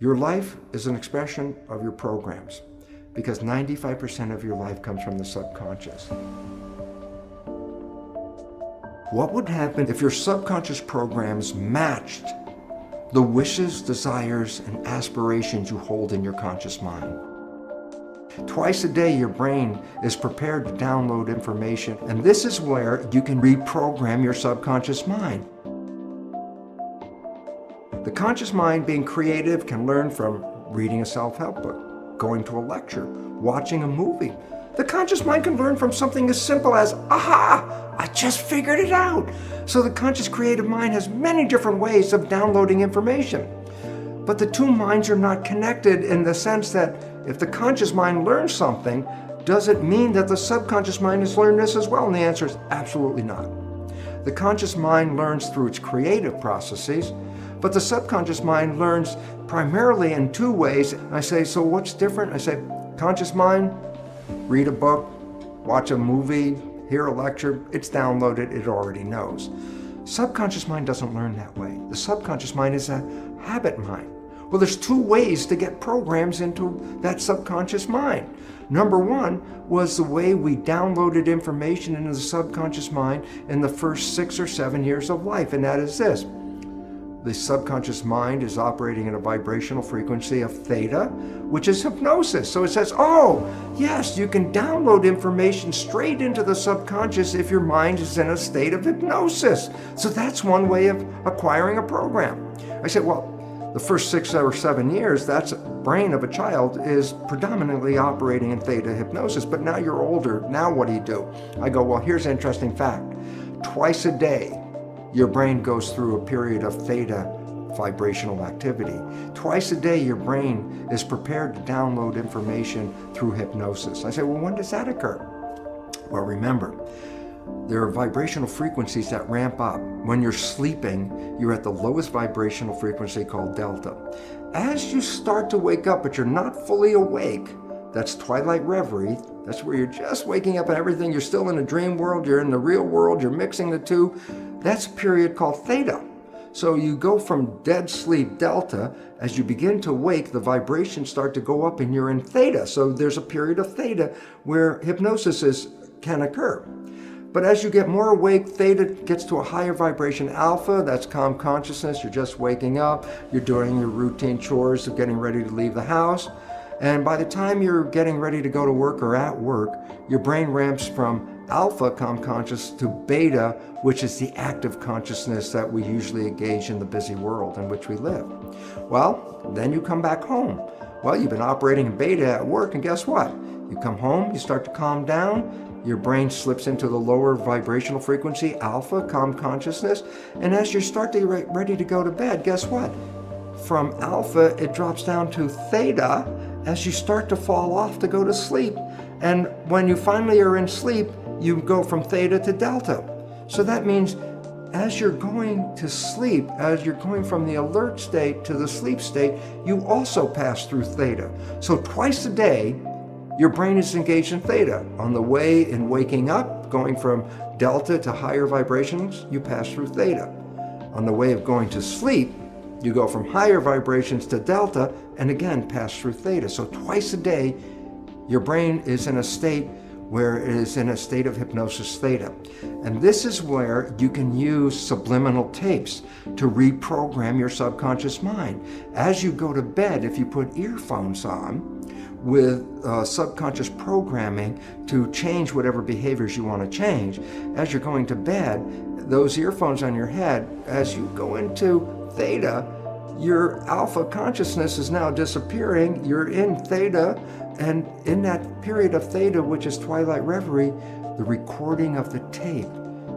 Your life is an expression of your programs because 95% of your life comes from the subconscious. What would happen if your subconscious programs matched the wishes, desires, and aspirations you hold in your conscious mind? Twice a day, your brain is prepared to download information, and this is where you can reprogram your subconscious mind. The conscious mind, being creative, can learn from reading a self-help book, going to a lecture, watching a movie. The conscious mind can learn from something as simple as, aha, I just figured it out. So the conscious creative mind has many different ways of downloading information. But the two minds are not connected in the sense that if the conscious mind learns something, does it mean that the subconscious mind has learned this as well? And the answer is absolutely not. The conscious mind learns through its creative processes, but the subconscious mind learns primarily in two ways. I say, so what's different? I say, conscious mind, read a book, watch a movie, hear a lecture, it's downloaded, it already knows. Subconscious mind doesn't learn that way. The subconscious mind is a habit mind. Well, there's two ways to get programs into that subconscious mind. Number one was the way we downloaded information into the subconscious mind in the first 6 or 7 years of life, and that is this. The subconscious mind is operating at a vibrational frequency of theta, which is hypnosis. So it says, oh, yes, you can download information straight into the subconscious if your mind is in a state of hypnosis. So that's one way of acquiring a program. I said, well, the first 6 or 7 years, that's brain of a child is predominantly operating in theta hypnosis. But now you're older. Now what do? I go, well, here's an interesting fact. Twice a day, your brain goes through a period of theta vibrational activity. Twice a day, your brain is prepared to download information through hypnosis. I say, well, when does that occur? Well, remember, there are vibrational frequencies that ramp up. When you're sleeping, you're at the lowest vibrational frequency called delta. As you start to wake up, but you're not fully awake, that's twilight reverie. That's where you're just waking up and everything. You're still in a dream world. You're in the real world. You're mixing the two. That's a period called theta. So you go from dead sleep, delta. As you begin to wake, the vibrations start to go up and you're in theta. So there's a period of theta where hypnosis can occur. But as you get more awake, theta gets to a higher vibration. Alpha, that's calm consciousness. You're just waking up. You're doing your routine chores of getting ready to leave the house. And by the time you're getting ready to go to work or at work, your brain ramps from alpha, calm conscious, to beta, which is the active consciousness that we usually engage in the busy world in which we live. Well, then you come back home. Well, you've been operating in beta at work, and guess what? You come home, you start to calm down, your brain slips into the lower vibrational frequency, alpha, calm consciousness, and as you start to get ready to go to bed, guess what? From alpha, it drops down to theta as you start to fall off to go to sleep. And when you finally are in sleep, you go from theta to delta. So that means as you're going to sleep, as you're going from the alert state to the sleep state, you also pass through theta. So twice a day, your brain is engaged in theta. On the way in waking up, going from delta to higher vibrations, you pass through theta. On the way of going to sleep, you go from higher vibrations to delta and again pass through theta. So twice a day, your brain is in a state where it is in a state of hypnosis theta. And this is where you can use subliminal tapes to reprogram your subconscious mind. As you go to bed, if you put earphones on with subconscious programming to change whatever behaviors you want to change, as you're going to bed, those earphones on your head, as you go into theta, your alpha consciousness is now disappearing. You're in theta, and in that period of theta, which is twilight reverie, the recording of the tape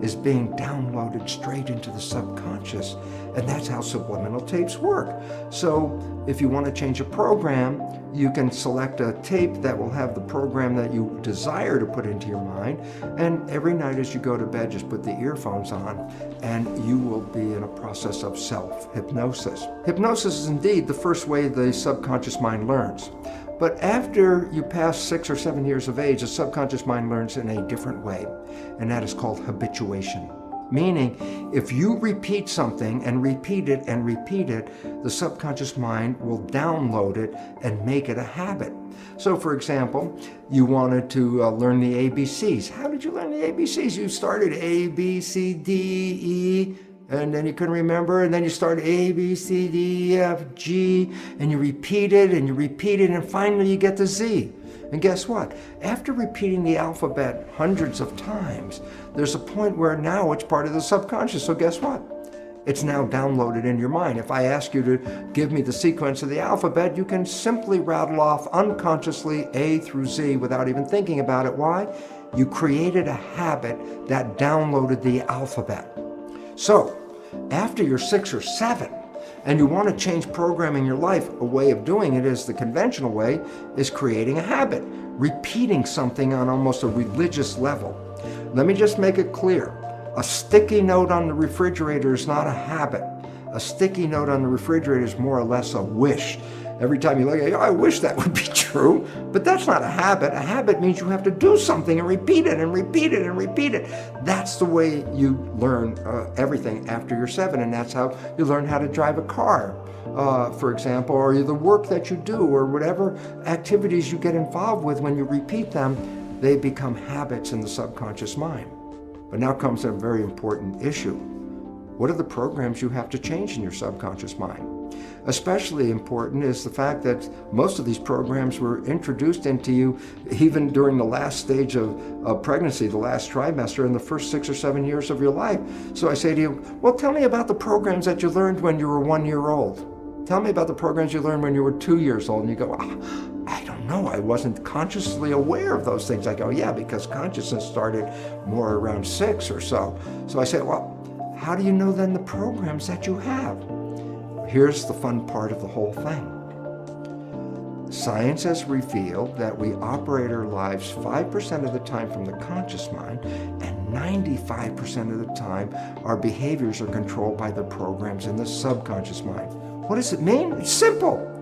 is being downloaded straight into the subconscious. And that's how subliminal tapes work. So if you want to change a program, you can select a tape that will have the program that you desire to put into your mind. And every night as you go to bed, just put the earphones on and you will be in a process of self-hypnosis. Hypnosis is indeed the first way the subconscious mind learns. But after you pass 6 or 7 years of age, the subconscious mind learns in a different way, and that is called habituation. Meaning, if you repeat something and repeat it and repeat it, the subconscious mind will download it and make it a habit. So, for example, you wanted to learn the ABCs. How did you learn the ABCs? You started A, B, C, D, E, and then you couldn't remember, and then you started A, B, C, D, E, F, G, and you repeat it, and you repeat it, and finally you get to Z. And guess what? After repeating the alphabet hundreds of times, there's a point where now it's part of the subconscious. So guess what? It's now downloaded in your mind. If I ask you to give me the sequence of the alphabet, you can simply rattle off unconsciously A through Z without even thinking about it. Why? You created a habit that downloaded the alphabet. So, after you're 6 or 7, and you want to change programming your life, a way of doing it is the conventional way, is creating a habit, repeating something on almost a religious level. Let me just make it clear. A sticky note on the refrigerator is not a habit. A sticky note on the refrigerator is more or less a wish. Every time you look at it, I wish that would be true, but that's not a habit. A habit means you have to do something and repeat it and repeat it and repeat it. That's the way you learn everything after you're 7, and that's how you learn how to drive a car, for example, or the work that you do, or whatever activities you get involved with. When you repeat them, they become habits in the subconscious mind. But now comes a very important issue. What are the programs you have to change in your subconscious mind? Especially important is the fact that most of these programs were introduced into you even during the last stage of pregnancy, the last trimester, in the first 6 or 7 years of your life. So I say to you, well, tell me about the programs that you learned when you were 1 year old. Tell me about the programs you learned when you were 2 years old. And you go, I don't know, I wasn't consciously aware of those things. I go, yeah, because consciousness started more around 6 or so. So I say, well, how do you know then the programs that you have? Here's the fun part of the whole thing. Science has revealed that we operate our lives 5% of the time from the conscious mind, and 95% of the time our behaviors are controlled by the programs in the subconscious mind. What does it mean? It's simple.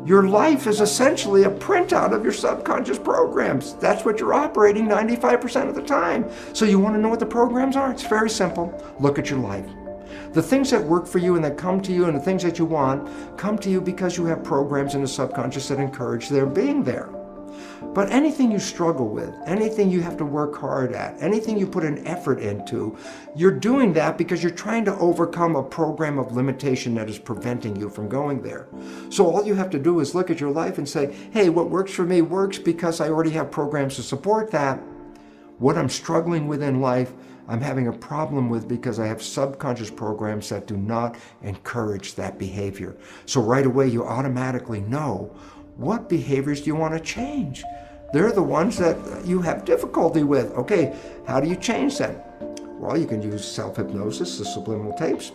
Your life is essentially a printout of your subconscious programs. That's what you're operating 95% of the time. So you want to know what the programs are? It's very simple. Look at your life. The things that work for you and that come to you and the things that you want come to you because you have programs in the subconscious that encourage their being there. But anything you struggle with, anything you have to work hard at, anything you put an effort into, you're doing that because you're trying to overcome a program of limitation that is preventing you from going there. So all you have to do is look at your life and say, hey, what works for me works because I already have programs to support that. What I'm struggling with in life, I'm having a problem with because I have subconscious programs that do not encourage that behavior. So right away you automatically know, what behaviors do you want to change? They're the ones that you have difficulty with. Okay, how do you change them? Well, you can use self-hypnosis, the subliminal tapes.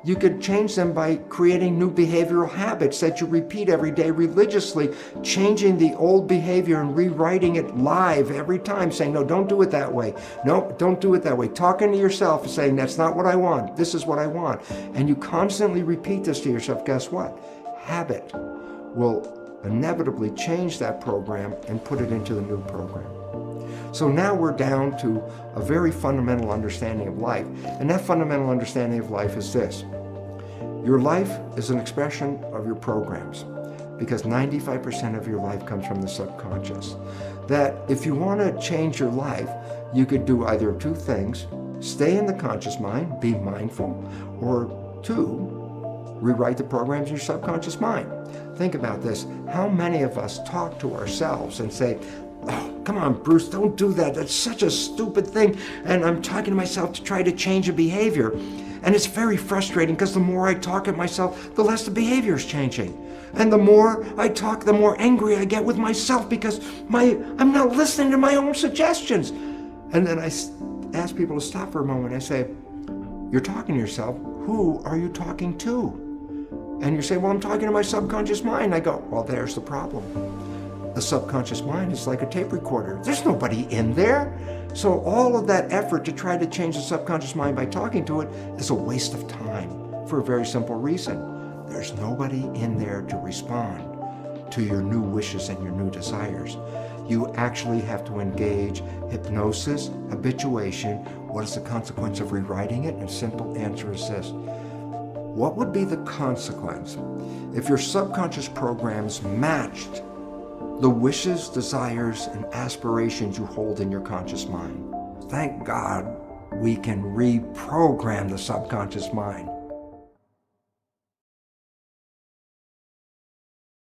You could change them by creating new behavioral habits that you repeat every day religiously, changing the old behavior and rewriting it live every time, saying, no, don't do it that way. No, don't do it that way. Talking to yourself and saying, that's not what I want. This is what I want. And you constantly repeat this to yourself. Guess what? Habit will inevitably change that program and put it into the new program. So now we're down to a very fundamental understanding of life. And that fundamental understanding of life is this. Your life is an expression of your programs, because 95% of your life comes from the subconscious. That if you want to change your life, you could do either of two things: stay in the conscious mind, be mindful, or two, rewrite the programs in your subconscious mind. Think about this. How many of us talk to ourselves and say, oh, come on, Bruce, don't do that. That's such a stupid thing. And I'm talking to myself to try to change a behavior. And it's very frustrating because the more I talk at myself, the less the behavior is changing. And the more I talk, the more angry I get with myself because I'm not listening to my own suggestions. And then I ask people to stop for a moment. I say, you're talking to yourself. Who are you talking to? And you say, well, I'm talking to my subconscious mind. I go, well, there's the problem. The subconscious mind is like a tape recorder. There's nobody in there. So all of that effort to try to change the subconscious mind by talking to it is a waste of time for a very simple reason. There's nobody in there to respond to your new wishes and your new desires. You actually have to engage hypnosis, habituation. What is the consequence of rewriting it? And simple answer is this. What would be the consequence if your subconscious programs matched the wishes, desires, and aspirations you hold in your conscious mind? Thank God we can reprogram the subconscious mind.